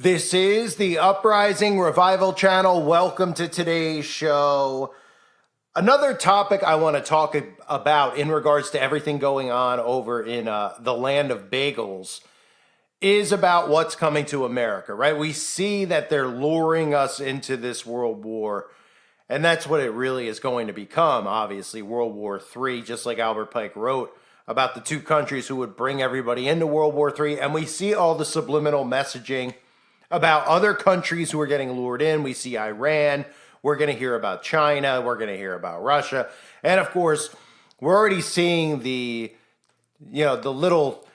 This is the Uprising Revival channel. Welcome to today's show. Another topic I want to talk about in regards to everything going on over in the land of bagels is about what's coming to America, right? We see that they're luring us into this world war, and that's what it really is going to become, obviously, World War III, just like Albert Pike wrote about the two countries who would bring everybody into World War III. And we see all the subliminal messaging about other countries who are getting lured in. We see Iran. We're going to hear about China. We're going to hear about Russia. And of course, we're already seeing the little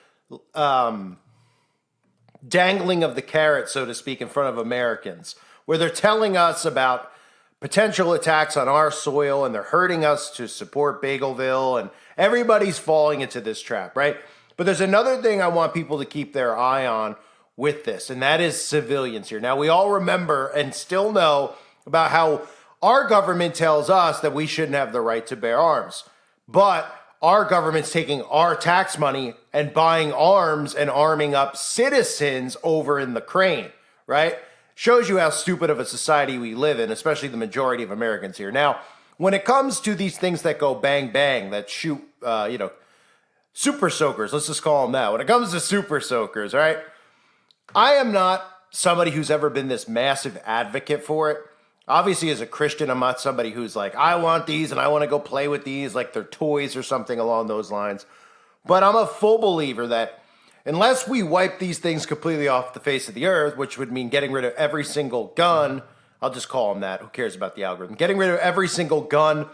dangling of the carrot, so to speak, in front of Americans, where they're telling us about potential attacks on our soil, and they're hurting us to support Bagelville, and everybody's falling into this trap, right? But there's another thing I want people to keep their eye on with this, and that is civilians here. Now, we all remember and still know about how our government tells us that we shouldn't have the right to bear arms, but our government's taking our tax money and buying arms and arming up citizens over in the Ukraine, right? Shows you how stupid of a society we live in, especially the majority of Americans here. Now, when it comes to these things that go bang bang, that shoot, super soakers, let's just call them that. When it comes to super soakers, right? I am not somebody who's ever been this massive advocate for it. Obviously, as a Christian, I'm not somebody who's like, I want these and I want to go play with these like they're toys or something along those lines. But I'm a full believer that unless we wipe these things completely off the face of the earth, which would mean getting rid of every single gun, I'll just call them that, who cares about the algorithm, getting rid of every single gun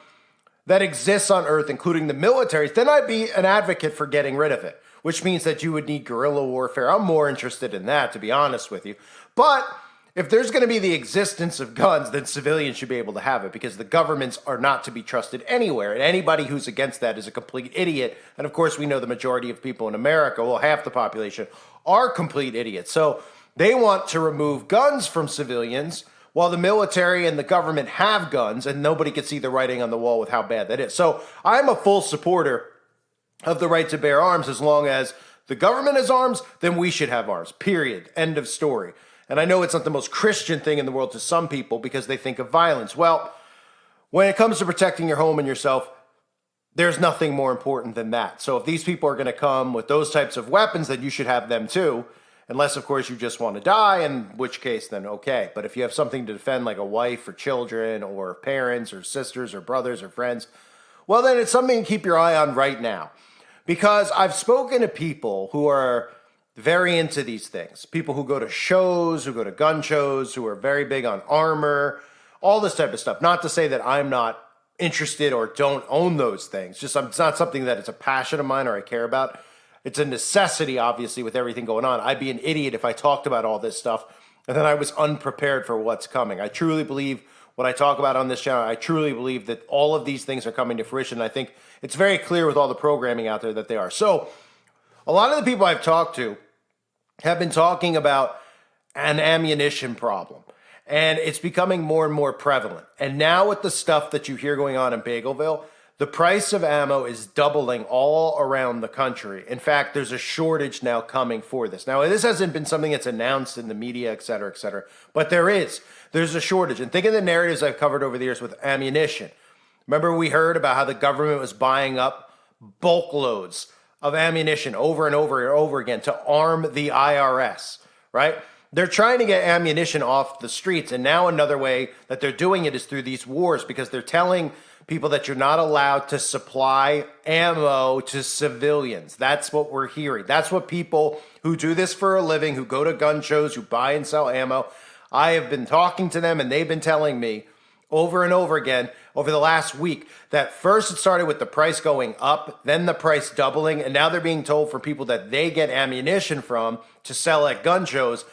that exists on earth, including the militaries, then I'd be an advocate for getting rid of it, which means that you would need guerrilla warfare. I'm more interested in that, to be honest with you. But if there's going to be the existence of guns, then civilians should be able to have it, because the governments are not to be trusted anywhere. And anybody who's against that is a complete idiot. And of course, we know the majority of people in America, well, half the population, are complete idiots. So they want to remove guns from civilians while the military and the government have guns, and nobody can see the writing on the wall with how bad that is. So I'm a full supporter of the right to bear arms. As long as the government has arms, then we should have arms, period. End of story. And I know it's not the most Christian thing in the world to some people because they think of violence. Well, when it comes to protecting your home and yourself, there's nothing more important than that. So if these people are going to come with those types of weapons, then you should have them too. Unless, of course, you just want to die, in which case, then okay. But if you have something to defend, like a wife or children or parents or sisters or brothers or friends, well, then it's something to keep your eye on right now. Because I've spoken to people who are very into these things. People who go to shows, who go to gun shows, who are very big on armor, all this type of stuff. Not to say that I'm not interested or don't own those things. Just it's not something that it's a passion of mine or I care about. It's a necessity, obviously, with everything going on. I'd be an idiot if I talked about all this stuff and then I was unprepared for what's coming. I truly believe what I talk about on this channel. I truly believe that all of these things are coming to fruition. I think it's very clear with all the programming out there that they are. So a lot of the people I've talked to have been talking about an ammunition problem, and it's becoming more and more prevalent. And now with the stuff that you hear going on in Bagelville, the price of ammo is doubling all around the country. In fact, there's a shortage now coming for this. Now, this hasn't been something that's announced in the media, et cetera, but there's a shortage. And think of the narratives I've covered over the years with ammunition. Remember, we heard about how the government was buying up bulk loads of ammunition over and over and over again to arm the IRS, right? They're trying to get ammunition off the streets. And now another way that they're doing it is through these wars, because they're telling people that you're not allowed to supply ammo to civilians. That's what we're hearing. That's what people who do this for a living, who go to gun shows, who buy and sell ammo, I have been talking to them, and they've been telling me over and over again over the last week that first it started with the price going up, then the price doubling, and now they're being told for people that they get ammunition from to sell at gun shows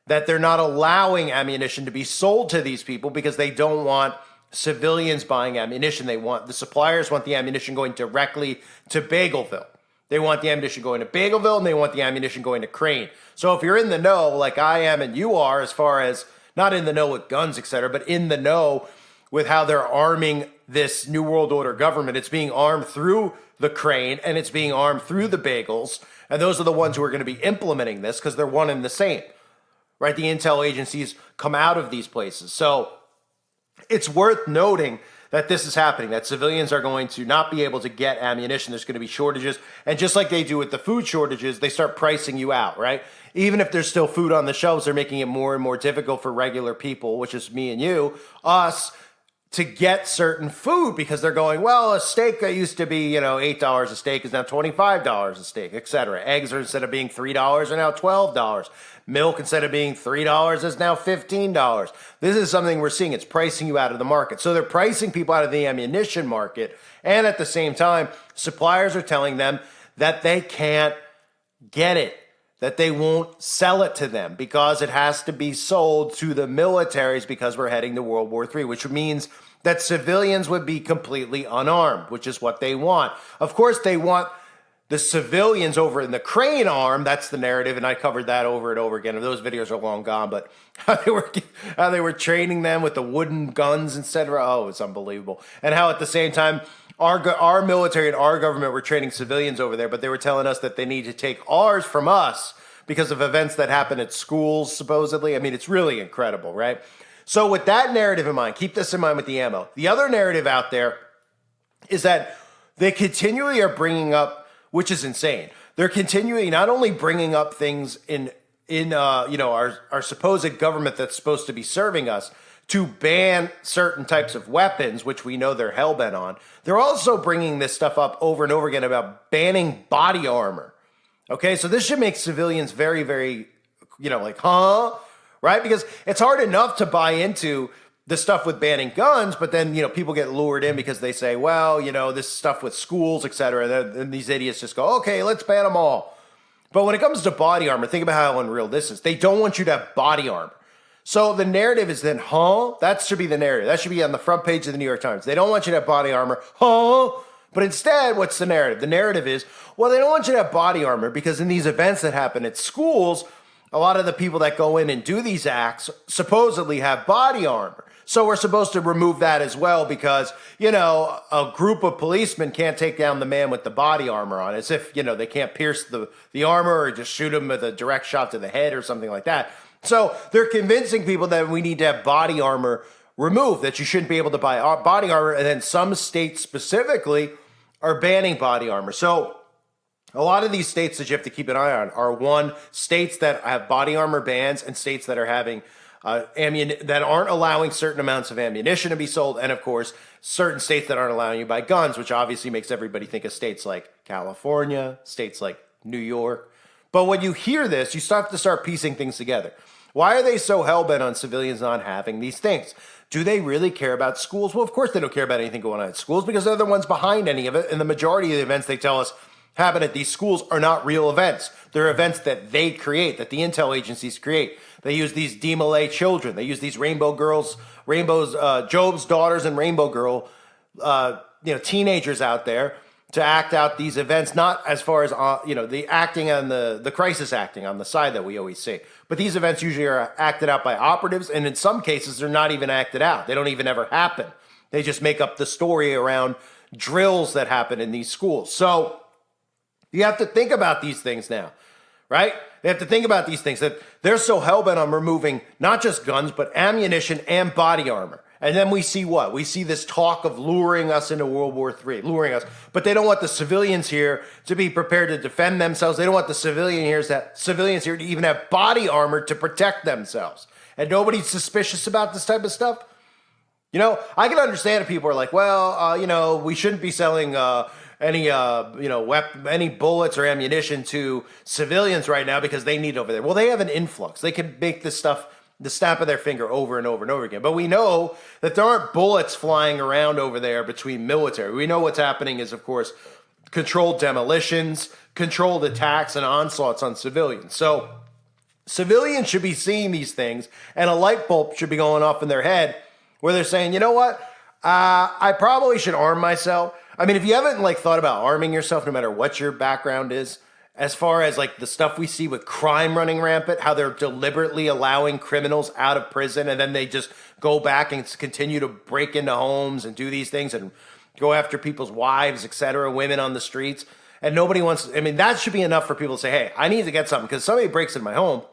that they're not allowing ammunition to be sold to these people because they don't want civilians buying ammunition. The suppliers want the ammunition going directly to Bagelville. They want the ammunition going to Bagelville, and they want the ammunition going to Crane. So if you're in the know, like I am and you are, as far as not in the know with guns, etc., but in the know with how they're arming this New World Order government, it's being armed through the Crane and it's being armed through the Bagels. And those are the ones who are going to be implementing this because they're one and the same. right? The intel agencies come out of these places. So it's worth noting that this is happening, that civilians are going to not be able to get ammunition. There's going to be shortages. And just like they do with the food shortages, they start pricing you out, right? Even if there's still food on the shelves, they're making it more and more difficult for regular people, which is me and you, us, to get certain food because they're going, well, a steak that used to be, $8 a steak is now $25 a steak, et cetera. Eggs are, instead of being $3, are now $12. Milk, instead of being $3, is now $15. This is something we're seeing. It's pricing you out of the market. So they're pricing people out of the ammunition market. And at the same time, suppliers are telling them that they can't get it, that they won't sell it to them because it has to be sold to the militaries because we're heading to World War III, which means that civilians would be completely unarmed, which is what they want. Of course, they want the civilians over in the Crane arm. That's the narrative, and I covered that over and over again. Those videos are long gone, but how they were training them with the wooden guns, etc. Oh, it's unbelievable. And how at the same time, our military and our government were training civilians over there, but they were telling us that they need to take ours from us because of events that happen at schools, supposedly. I mean, it's really incredible, right? So with that narrative in mind, keep this in mind with the ammo. The other narrative out there is that they continually are bringing up, which is insane. They're continually not only bringing up things in our supposed government that's supposed to be serving us to ban certain types of weapons, which we know they're hell-bent on. They're also bringing this stuff up over and over again about banning body armor. Okay, so this should make civilians very, very, right? Because it's hard enough to buy into the stuff with banning guns, but then, people get lured in because they say, well, this stuff with schools, et cetera, and these idiots just go, okay, let's ban them all. But when it comes to body armor, think about how unreal this is. They don't want you to have body armor. So the narrative is then, that should be the narrative. That should be on the front page of the New York Times. They don't want you to have body armor, But instead, what's the narrative? The narrative is, well, they don't want you to have body armor because in these events that happen at schools, a lot of the people that go in and do these acts supposedly have body armor. So we're supposed to remove that as well because, a group of policemen can't take down the man with the body armor on, as if, they can't pierce the armor or just shoot him with a direct shot to the head or something like that. So they're convincing people that we need to have body armor removed, that you shouldn't be able to buy body armor. And then some states specifically are banning body armor. So a lot of these states that you have to keep an eye on are states that have body armor bans and states that are having that aren't allowing certain amounts of ammunition to be sold. And of course, certain states that aren't allowing you to buy guns, which obviously makes everybody think of states like California, states like New York. But when you hear this, you have to start piecing things together. Why are they so hell-bent on civilians not having these things? Do they really care about schools? Well, of course they don't care about anything going on at schools because they're the ones behind any of it. And the majority of the events they tell us happen at these schools are not real events. They're events that they create, that the intel agencies create. They use these DMLA children. They use these Job's daughters and Rainbow Girl, teenagers out there to act out these events, not as far as, the acting on the crisis acting on the side that we always see. But these events usually are acted out by operatives, and in some cases, they're not even acted out. They don't even ever happen. They just make up the story around drills that happen in these schools. So you have to think about these things now, right? They have to think about these things, that they're so hell-bent on removing not just guns, but ammunition and body armor. And then we see what? We see this talk of luring us into World War III, luring us. But they don't want the civilians here to be prepared to defend themselves. They don't want the civilians here to even have body armor to protect themselves. And nobody's suspicious about this type of stuff. I can understand if people are like, well, we shouldn't be selling any bullets or ammunition to civilians right now because they need it over there. Well, they have an influx. They can make this stuff the snap of their finger over and over and over again. But we know that there aren't bullets flying around over there between military. We know what's happening is, of course, controlled demolitions, controlled attacks, and onslaughts on civilians. So civilians should be seeing these things, and a light bulb should be going off in their head where they're saying, you know what? I probably should arm myself. I mean, if you haven't thought about arming yourself, no matter what your background is, as far as the stuff we see with crime running rampant, how they're deliberately allowing criminals out of prison and then they just go back and continue to break into homes and do these things and go after people's wives, etc., women on the streets. And nobody wants, that should be enough for people to say, hey, I need to get something because somebody breaks into my home.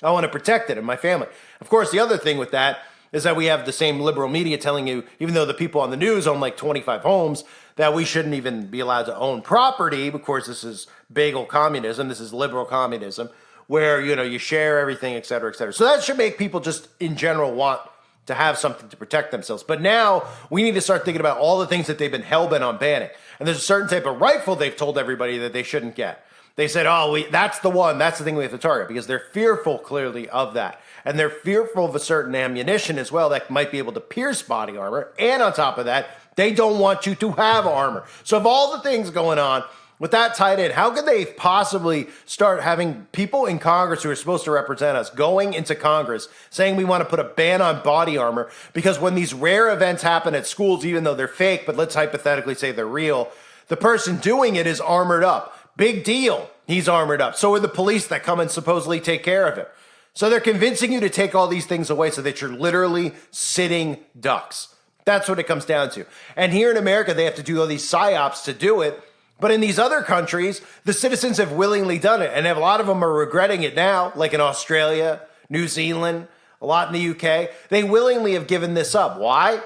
I want to protect it and my family. Of course, the other thing with that is that we have the same liberal media telling you, even though the people on the news own like 25 homes, that we shouldn't even be allowed to own property. Of course, this is bagel communism. This is liberal communism where, you share everything, et cetera, et cetera. So that should make people just in general want to have something to protect themselves. But now we need to start thinking about all the things that they've been hell-bent on banning. And there's a certain type of rifle they've told everybody that they shouldn't get. They said, that's the one, that's the thing we have to target, because they're fearful clearly of that. And they're fearful of a certain ammunition as well that might be able to pierce body armor. And on top of that, they don't want you to have armor. So of all the things going on, with that tied in, how could they possibly start having people in Congress who are supposed to represent us going into Congress saying we want to put a ban on body armor? Because when these rare events happen at schools, even though they're fake, but let's hypothetically say they're real, the person doing it is armored up. Big deal. He's armored up. So are the police that come and supposedly take care of him. So they're convincing you to take all these things away so that you're literally sitting ducks. That's what it comes down to. And here in America, they have to do all these psyops to do it. But in these other countries, the citizens have willingly done it. And a lot of them are regretting it now, like in Australia, New Zealand, a lot in the UK. They willingly have given this up. Why?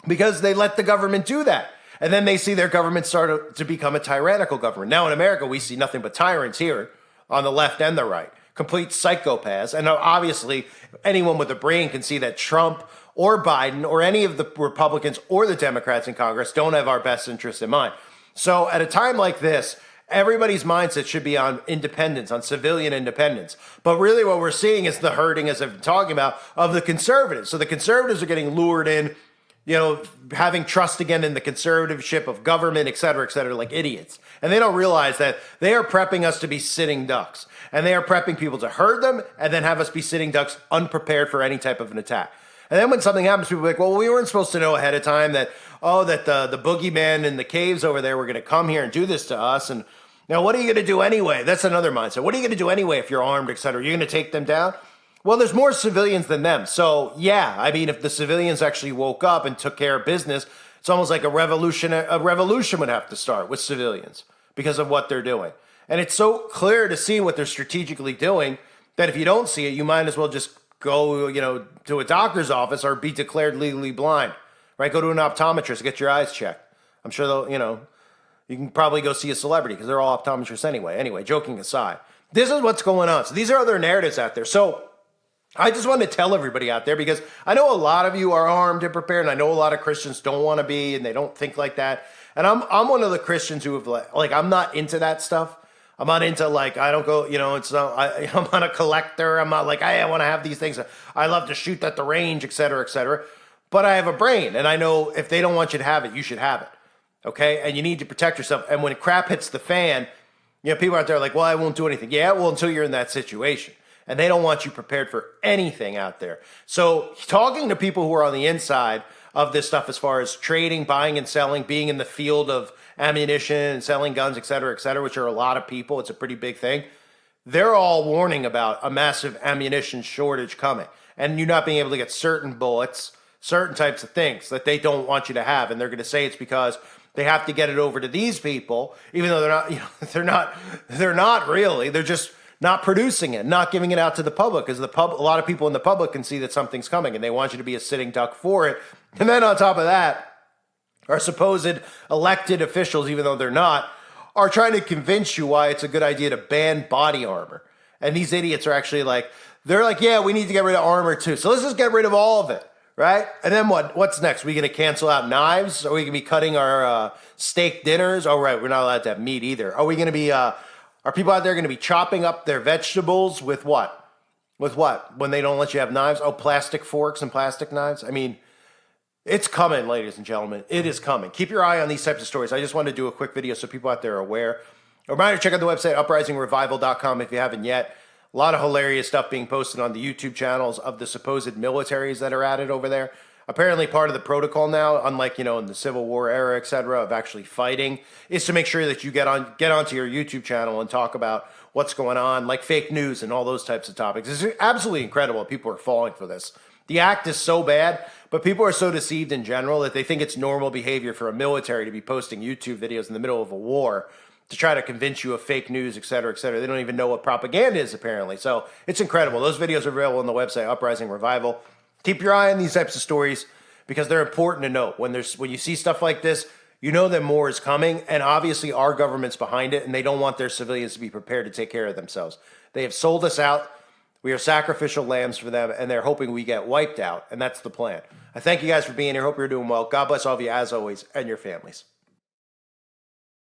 Because they let the government do that. And then they see their government start to become a tyrannical government. Now in America, we see nothing but tyrants here on the left and the right. Complete psychopaths. And obviously, anyone with a brain can see that Trump or Biden or any of the Republicans or the Democrats in Congress don't have our best interests in mind. So at a time like this, everybody's mindset should be on independence, on civilian independence. But really what we're seeing is the herding, as I've been talking about, of the conservatives. So the conservatives are getting lured in, having trust again in the conservativeship of government, et cetera, like idiots. And they don't realize that they are prepping us to be sitting ducks. And they are prepping people to herd them and then have us be sitting ducks unprepared for any type of an attack. And then when something happens, people are like, well, we weren't supposed to know ahead of time that, the boogeyman in the caves over there were going to come here and do this to us. And now what are you going to do anyway? That's another mindset. What are you going to do anyway if you're armed, et cetera? Are you going to take them down? Well, there's more civilians than them. So, yeah, I mean, if the civilians actually woke up and took care of business, it's almost like a revolution would have to start with civilians because of what they're doing. And it's so clear to see what they're strategically doing that if you don't see it, you might as well just go, to a doctor's office or be declared legally blind, right? Go to an optometrist, get your eyes checked. I'm sure they'll, you can probably go see a celebrity because they're all optometrists anyway. Anyway, joking aside, this is what's going on. So these are other narratives out there. So I just want to tell everybody out there, because I know a lot of you are armed and prepared, and I know a lot of Christians don't want to be, and they don't think like that. And I'm one of the Christians who have like I'm not into that stuff. I'm not into I don't go, it's not, I'm not a collector. I'm not like, I want to have these things. I love to shoot at the range, et cetera, et cetera. But I have a brain, and I know if they don't want you to have it, you should have it. Okay. And you need to protect yourself. And when crap hits the fan, people out there are like, well, I won't do anything. Yeah. Well, until you're in that situation. And they don't want you prepared for anything out there. So talking to people who are on the inside of this stuff as far as trading, buying and selling, being in the field of ammunition and selling guns, et cetera, which are a lot of people. It's a pretty big thing. They're all warning about a massive ammunition shortage coming and you not being able to get certain bullets, certain types of things that they don't want you to have. And they're going to say it's because they have to get it over to these people, even though they're not really, they're just not producing it, not giving it out to the public, because a lot of people in the public can see that something's coming and they want you to be a sitting duck for it. And then on top of that, our supposed elected officials, even though they're not, are trying to convince you why it's a good idea to ban body armor. And these idiots are actually they're like, yeah, we need to get rid of armor too. So let's just get rid of all of it, right? And then what's next? Are we going to cancel out knives? Are we going to be cutting our steak dinners? Oh, right, we're not allowed to have meat either. Are we going to be... Are people out there going to be chopping up their vegetables with what? With what? When they don't let you have knives? Oh, plastic forks and plastic knives? I mean, it's coming, ladies and gentlemen. It is coming. Keep your eye on these types of stories. I just wanted to do a quick video so people out there are aware. A reminder, check out the website, uprisingrevival.com if you haven't yet. A lot of hilarious stuff being posted on the YouTube channels of the supposed militaries that are at it over there. Apparently part of the protocol now, unlike, in the Civil War era, et cetera, of actually fighting, is to make sure that you get onto your YouTube channel and talk about what's going on, like fake news and all those types of topics. It's absolutely incredible. People are falling for this. The act is so bad, but people are so deceived in general that they think it's normal behavior for a military to be posting YouTube videos in the middle of a war to try to convince you of fake news, et cetera, et cetera. They don't even know what propaganda is, apparently. So it's incredible. Those videos are available on the website, Uprising Revival. Keep your eye on these types of stories because they're important to note. When you see stuff like this, you know that more is coming, and obviously our government's behind it, and they don't want their civilians to be prepared to take care of themselves. They have sold us out. We are sacrificial lambs for them, and they're hoping we get wiped out, and that's the plan. I thank you guys for being here. Hope you're doing well. God bless all of you, as always, and your families.